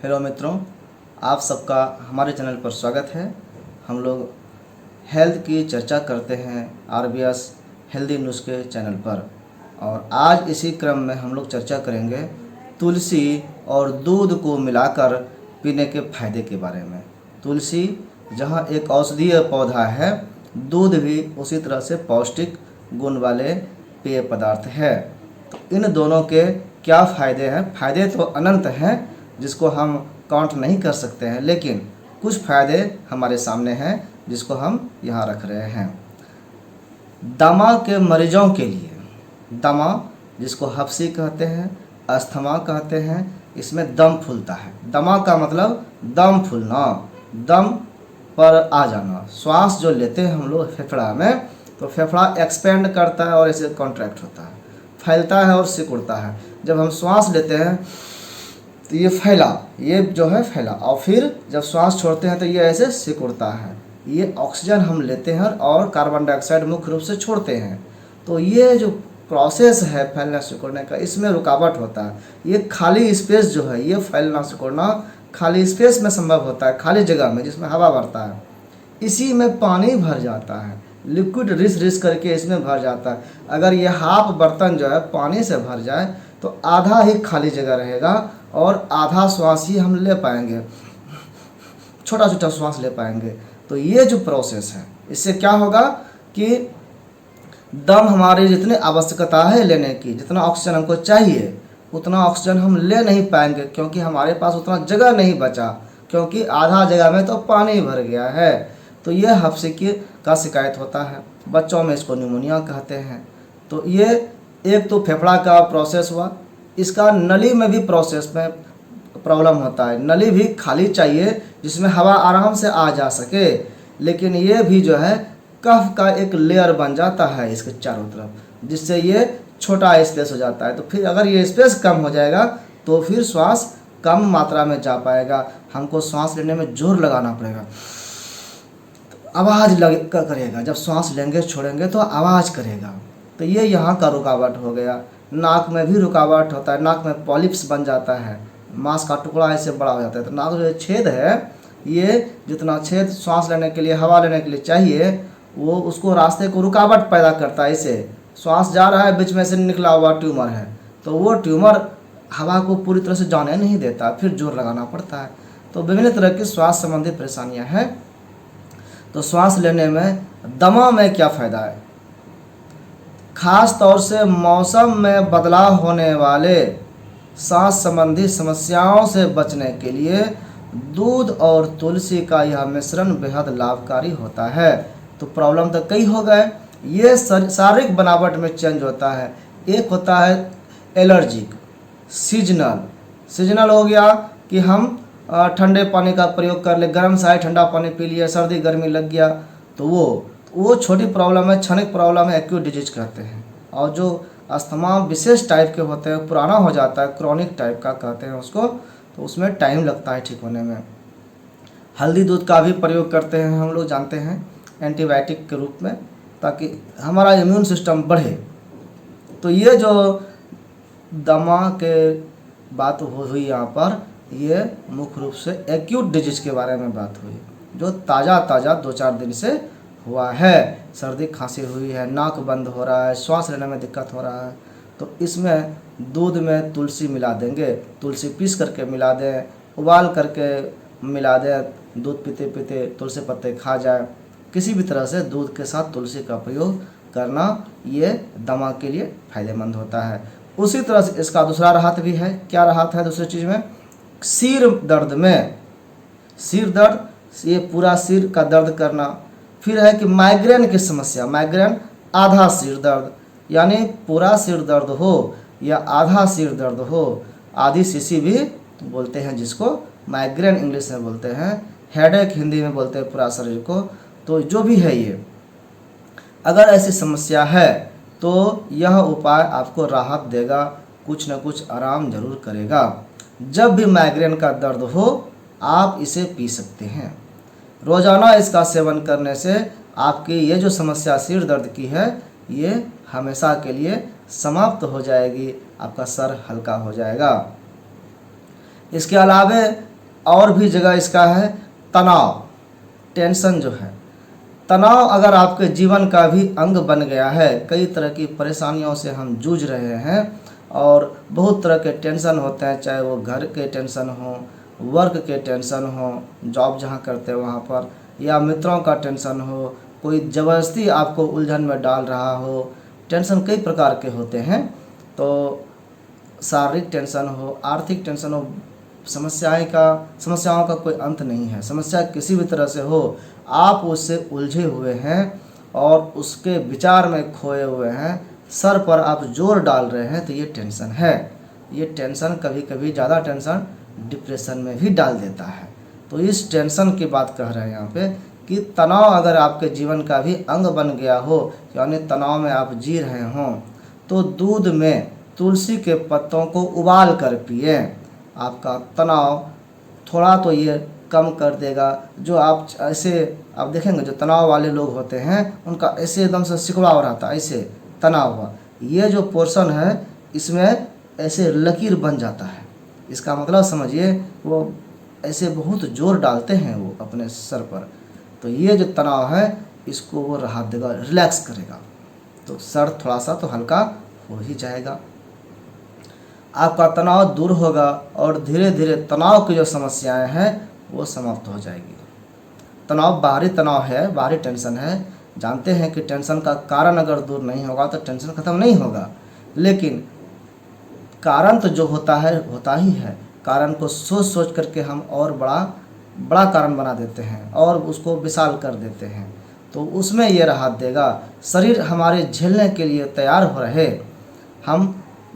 Hello मित्रों, आप सबका हमारे चैनल पर स्वागत है। हम लोग हेल्थ की चर्चा करते हैं RBS हेल्दी नुस्खे चैनल पर, और आज इसी क्रम में हम लोग चर्चा करेंगे तुलसी और दूध को मिलाकर पीने के फायदे के बारे में। तुलसी जहां एक औषधीय पौधा है, दूध भी उसी तरह से पौष्टिक गुण वाले पेय पदार्थ है। तो इन दोनों के क्या फ़ायदे हैं? फ़ायदे तो अनंत हैं जिसको हम काउंट नहीं कर सकते हैं, लेकिन कुछ फ़ायदे हमारे सामने हैं जिसको हम यहाँ रख रहे हैं। दमा के मरीजों के लिए, दमा जिसको हफ्सी कहते हैं, अस्थमा कहते हैं, इसमें दम फूलता है। दमा का मतलब दम फूलना, दम पर आ जाना। श्वास जो लेते हैं हम लोग फेफड़ा में, तो फेफड़ा एक्सपेंड करता है और ऐसे कॉन्ट्रैक्ट होता है, फैलता है और सिकुड़ता है। जब हम श्वास लेते हैं तो ये फैला, ये जो है फैला, और फिर जब श्वास छोड़ते हैं तो ये ऐसे सिकुड़ता है। ये ऑक्सीजन हम लेते हैं और कार्बन डाइऑक्साइड मुख्य रूप से छोड़ते हैं। तो ये जो प्रोसेस है फैलना सिकुड़ने का, इसमें रुकावट होता है। ये खाली स्पेस जो है, ये फैलना सिकुड़ना खाली स्पेस में संभव होता है, खाली जगह में जिसमें हवा भरता है। इसी में पानी भर जाता है, लिक्विड रिस रिस करके इसमें भर जाता है। अगर ये हाफ बर्तन जो है पानी से भर जाए तो आधा ही खाली जगह रहेगा और आधा श्वास ही हम ले पाएंगे, छोटा छोटा श्वास ले पाएंगे। तो ये जो प्रोसेस है, इससे क्या होगा कि दम हमारी जितनी आवश्यकता है लेने की, जितना ऑक्सीजन हमको चाहिए उतना ऑक्सीजन हम ले नहीं पाएंगे, क्योंकि हमारे पास उतना जगह नहीं बचा, क्योंकि आधा जगह में तो पानी भर गया है। तो ये हफ्सी का शिकायत होता है। बच्चों में इसको निमोनिया कहते हैं। तो ये एक तो फेफड़ा का प्रोसेस हुआ, इसका नली में भी प्रोसेस में प्रॉब्लम होता है। नली भी खाली चाहिए जिसमें हवा आराम से आ जा सके, लेकिन ये भी जो है कफ का एक लेयर बन जाता है इसके चारों तरफ, जिससे ये छोटा स्पेस हो जाता है। तो फिर अगर ये स्पेस कम हो जाएगा तो फिर श्वास कम मात्रा में जा पाएगा, हमको श्वास लेने में जोर लगाना पड़ेगा, आवाज़ करेगा। जब श्वास लेंगे छोड़ेंगे तो आवाज़ करेगा। तो ये यहाँ का रुकावट हो गया। नाक में भी रुकावट होता है, नाक में पॉलिप्स बन जाता है, मांस का टुकड़ा ऐसे बड़ा हो जाता है। तो नाक जो छेद है, ये जितना छेद श्वास लेने के लिए, हवा लेने के लिए चाहिए, वो उसको रास्ते को रुकावट पैदा करता है। इसे श्वास जा रहा है, बीच में से निकला हुआ ट्यूमर है, तो वो ट्यूमर हवा को पूरी तरह से जाने नहीं देता, फिर जोर लगाना पड़ता है। तो विभिन्न तरह की श्वास संबंधी परेशानियाँ हैं। तो श्वास लेने में, दमा में क्या फ़ायदा है? खास तौर से मौसम में बदलाव होने वाले सांस संबंधी समस्याओं से बचने के लिए दूध और तुलसी का यह मिश्रण बेहद लाभकारी होता है। तो प्रॉब्लम तो कई हो गए। ये शारीरिक बनावट में चेंज होता है। एक होता है एलर्जिक, सीजनल हो गया कि हम ठंडे पानी का प्रयोग कर ले, गर्म से आए ठंडा पानी पी लिया, सर्दी गर्मी लग गया, तो वो छोटी प्रॉब्लम है, क्षणिक प्रॉब्लम है, एक्यूट डिजीज कहते हैं। और जो अस्थमा विशेष टाइप के होते हैं, पुराना हो जाता है, क्रॉनिक टाइप का कहते हैं उसको, तो उसमें टाइम लगता है ठीक होने में। हल्दी दूध का भी प्रयोग करते हैं हम लोग, जानते हैं, एंटीबायोटिक के रूप में, ताकि हमारा इम्यून सिस्टम बढ़े। तो ये जो दमा के बात हुई यहाँ पर, ये मुख्य रूप से एक्यूट डिजीज के बारे में बात हुई, जो ताज़ा 2-4 दिन से हुआ है। सर्दी खांसी हुई है, नाक बंद हो रहा है, श्वास लेने में दिक्कत हो रहा है, तो इसमें दूध में तुलसी मिला देंगे, तुलसी पीस करके मिला दें, उबाल करके मिला दें, दूध पीते पीते तुलसी पत्ते खा जाए। किसी भी तरह से दूध के साथ तुलसी का प्रयोग करना, ये दमा के लिए फ़ायदेमंद होता है। उसी तरह से इसका दूसरा राहत भी है। क्या राहत है दूसरी चीज़ में? सिर दर्द में, सिर दर्द, ये पूरा सिर का दर्द करना। फिर है कि माइग्रेन की समस्या, माइग्रेन आधा सिर दर्द, यानी पूरा सिर दर्द हो या आधा सिर दर्द हो, आधी सीसी भी बोलते हैं जिसको, माइग्रेन इंग्लिश में बोलते हैं, हेडेक हिंदी में बोलते हैं पूरा शरीर को। तो जो भी है ये, अगर ऐसी समस्या है तो यह उपाय आपको राहत देगा, कुछ न कुछ आराम जरूर करेगा। जब भी माइग्रेन का दर्द हो आप इसे पी सकते हैं। रोज़ाना इसका सेवन करने से आपकी ये जो समस्या सिर दर्द की है, ये हमेशा के लिए समाप्त हो जाएगी, आपका सर हल्का हो जाएगा। इसके अलावे और भी जगह इसका है तनाव, टेंशन जो है। तनाव अगर आपके जीवन का भी अंग बन गया है, कई तरह की परेशानियों से हम जूझ रहे हैं और बहुत तरह के टेंशन होते हैं, चाहे वो घर के टेंशन हो, वर्क के टेंशन हो, जॉब जहाँ करते हैं वहाँ पर, या मित्रों का टेंशन हो, कोई ज़बरदस्ती आपको उलझन में डाल रहा हो। टेंशन कई प्रकार के होते हैं, तो शारीरिक टेंशन हो, आर्थिक टेंशन हो, समस्याओं का कोई अंत नहीं है। समस्या किसी भी तरह से हो, आप उससे उलझे हुए हैं और उसके विचार में खोए हुए हैं, सर पर आप जोर डाल रहे हैं, तो ये टेंशन है। ये टेंशन कभी कभी ज़्यादा टेंशन डिप्रेशन में भी डाल देता है। तो इस टेंशन की बात कह रहे हैं यहाँ पे कि तनाव अगर आपके जीवन का भी अंग बन गया हो, यानी तनाव में आप जी रहे हों, तो दूध में तुलसी के पत्तों को उबाल कर पिए। आपका तनाव थोड़ा तो ये कम कर देगा। जो आप ऐसे आप देखेंगे, जो तनाव वाले लोग होते हैं उनका ऐसे एकदम से सिकुड़ाव रहता है, ऐसे तनाव हुआ, ये जो पोर्शन है इसमें ऐसे लकीर बन जाता है। इसका मतलब समझिए, वो ऐसे बहुत जोर डालते हैं वो अपने सर पर, तो ये जो तनाव है इसको वो राहत देगा, रिलैक्स करेगा, तो सर थोड़ा सा तो हल्का हो ही जाएगा। आपका तनाव दूर होगा और धीरे धीरे तनाव की जो समस्याएं हैं वो समाप्त हो जाएगी। तनाव बाहरी तनाव है, बाहरी टेंशन है। जानते हैं कि टेंशन का कारण अगर दूर नहीं होगा तो टेंशन खत्म नहीं होगा, लेकिन कारण तो जो होता है होता ही है। कारण को सोच सोच करके हम और बड़ा कारण बना देते हैं और उसको विशाल कर देते हैं, तो उसमें ये राहत देगा। शरीर हमारे झेलने के लिए तैयार हो रहे। हम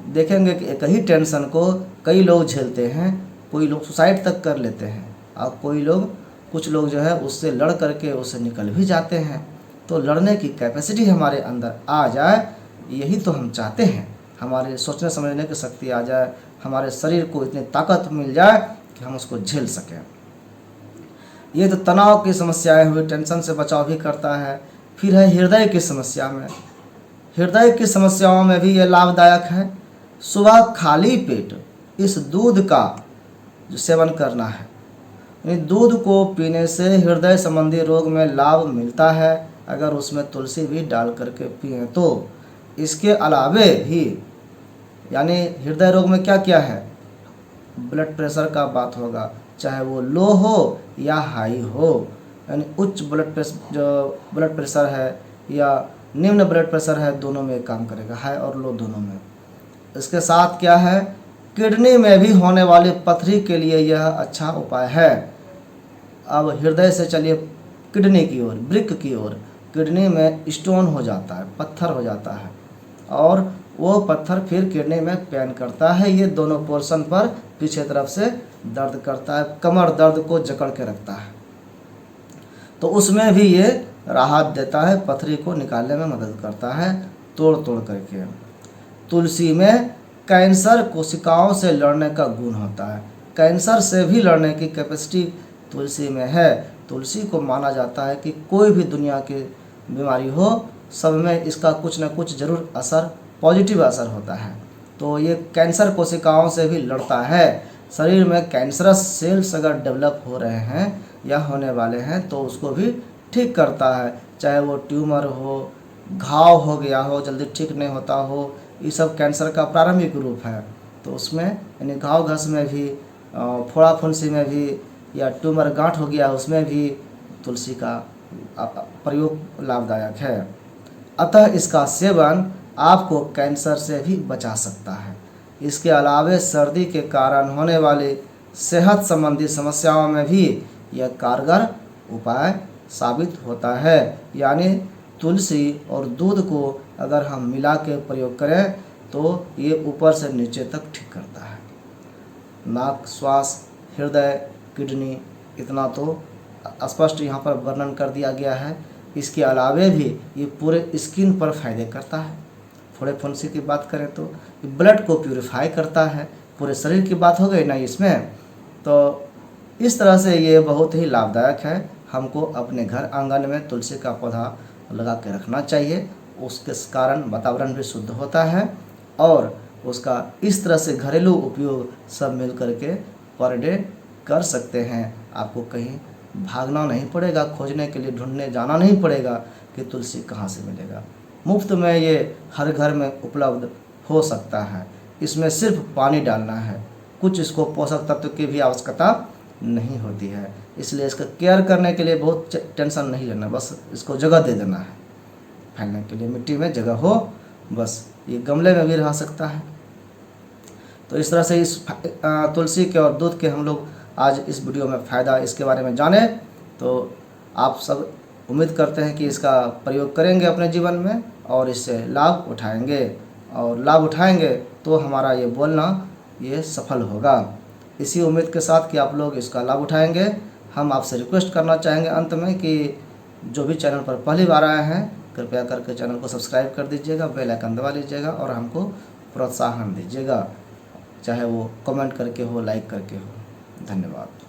देखेंगे कि एक ही टेंशन को कई लोग झेलते हैं, कोई लोग सुसाइड तक कर लेते हैं और कुछ लोग जो है उससे लड़ करके उससे निकल भी जाते हैं। तो लड़ने की कैपेसिटी हमारे अंदर आ जाए, यही तो हम चाहते हैं। हमारे सोचने समझने की शक्ति आ जाए, हमारे शरीर को इतनी ताकत मिल जाए कि हम उसको झेल सकें। ये तो तनाव की समस्याएं हुई, टेंशन से बचाव भी करता है। फिर है हृदय की समस्या में। हृदय की समस्याओं में भी ये लाभदायक है। सुबह खाली पेट इस दूध का जो सेवन करना है, दूध को पीने से हृदय संबंधी रोग में लाभ मिलता है, अगर उसमें तुलसी भी डाल करके पिए तो। इसके अलावे भी यानी हृदय रोग में क्या क्या है, ब्लड प्रेशर का बात होगा, चाहे वो लो हो या हाई हो, यानी उच्च ब्लड प्रेशर है या निम्न ब्लड प्रेशर है, दोनों में काम करेगा, हाई और लो दोनों में। इसके साथ क्या है, किडनी में भी होने वाली पथरी के लिए यह अच्छा उपाय है। अब हृदय से चलिए किडनी की ओर, वृक्क की ओर। किडनी में स्टोन हो जाता है, पत्थर हो जाता है, और वो पत्थर फिर किडनी में पेन करता है। ये दोनों पोर्शन पर पीछे तरफ से दर्द करता है, कमर दर्द को जकड़ के रखता है, तो उसमें भी ये राहत देता है, पथरी को निकालने में मदद करता है तोड़ करके। तुलसी में कैंसर कोशिकाओं से लड़ने का गुण होता है। कैंसर से भी लड़ने की कैपेसिटी तुलसी में है। तुलसी को माना जाता है कि कोई भी दुनिया की बीमारी हो, सब में इसका कुछ न कुछ जरूर असर, पॉजिटिव असर होता है। तो ये कैंसर कोशिकाओं से भी लड़ता है। शरीर में कैंसरस सेल्स अगर डेवलप हो रहे हैं या होने वाले हैं तो उसको भी ठीक करता है, चाहे वो ट्यूमर हो, घाव हो गया हो, जल्दी ठीक नहीं होता हो, ये सब कैंसर का प्रारंभिक रूप है। तो उसमें यानी घाव घस में भी, फोड़ा फुंसी में भी, या ट्यूमर गांठ हो गया उसमें भी तुलसी का प्रयोग लाभदायक है। अतः इसका सेवन आपको कैंसर से भी बचा सकता है। इसके अलावे सर्दी के कारण होने वाली सेहत संबंधी समस्याओं में भी यह कारगर उपाय साबित होता है। यानी तुलसी और दूध को अगर हम मिला के प्रयोग करें तो ये ऊपर से नीचे तक ठीक करता है। नाक, श्वास, हृदय, किडनी, इतना तो स्पष्ट यहाँ पर वर्णन कर दिया गया है। इसके अलावे भी ये पूरे स्किन पर फायदे करता है। फोड़े फुंसी की बात करें तो ब्लड को प्यूरिफाई करता है, पूरे शरीर की बात हो गई ना इसमें। तो इस तरह से ये बहुत ही लाभदायक है। हमको अपने घर आंगन में तुलसी का पौधा लगा के रखना चाहिए उसके कारण वातावरण भी शुद्ध होता है और उसका इस तरह से घरेलू उपयोग सब मिल करके पर डे कर सकते हैं। आपको कहीं भागना नहीं पड़ेगा, खोजने के लिए ढूंढने जाना नहीं पड़ेगा कि तुलसी कहाँ से मिलेगा। मुफ्त में ये हर घर में उपलब्ध हो सकता है। इसमें सिर्फ पानी डालना है, कुछ इसको पोषक तत्व की भी आवश्यकता नहीं होती है। इसलिए इसका केयर करने के लिए बहुत टेंशन नहीं लेना, बस इसको जगह दे देना है फैलने के लिए। मिट्टी में जगह हो बस। ये गमले में भी रह सकता है। तो इस तरह से इस तुलसी के और दूध के हम लोग आज इस वीडियो में फ़ायदा इसके बारे में जाने। तो आप सब उम्मीद करते हैं कि इसका प्रयोग करेंगे अपने जीवन में और इससे लाभ उठाएंगे, और लाभ उठाएंगे तो हमारा ये बोलना ये सफल होगा। इसी उम्मीद के साथ कि आप लोग इसका लाभ उठाएंगे, हम आपसे रिक्वेस्ट करना चाहेंगे अंत में कि जो भी चैनल पर पहली बार आए हैं कृपया करके चैनल को सब्सक्राइब कर दीजिएगा, बेल आइकन दबा लीजिएगा और हमको प्रोत्साहन दीजिएगा, चाहे वो कमेंट करके हो, लाइक करके हो। धन्यवाद।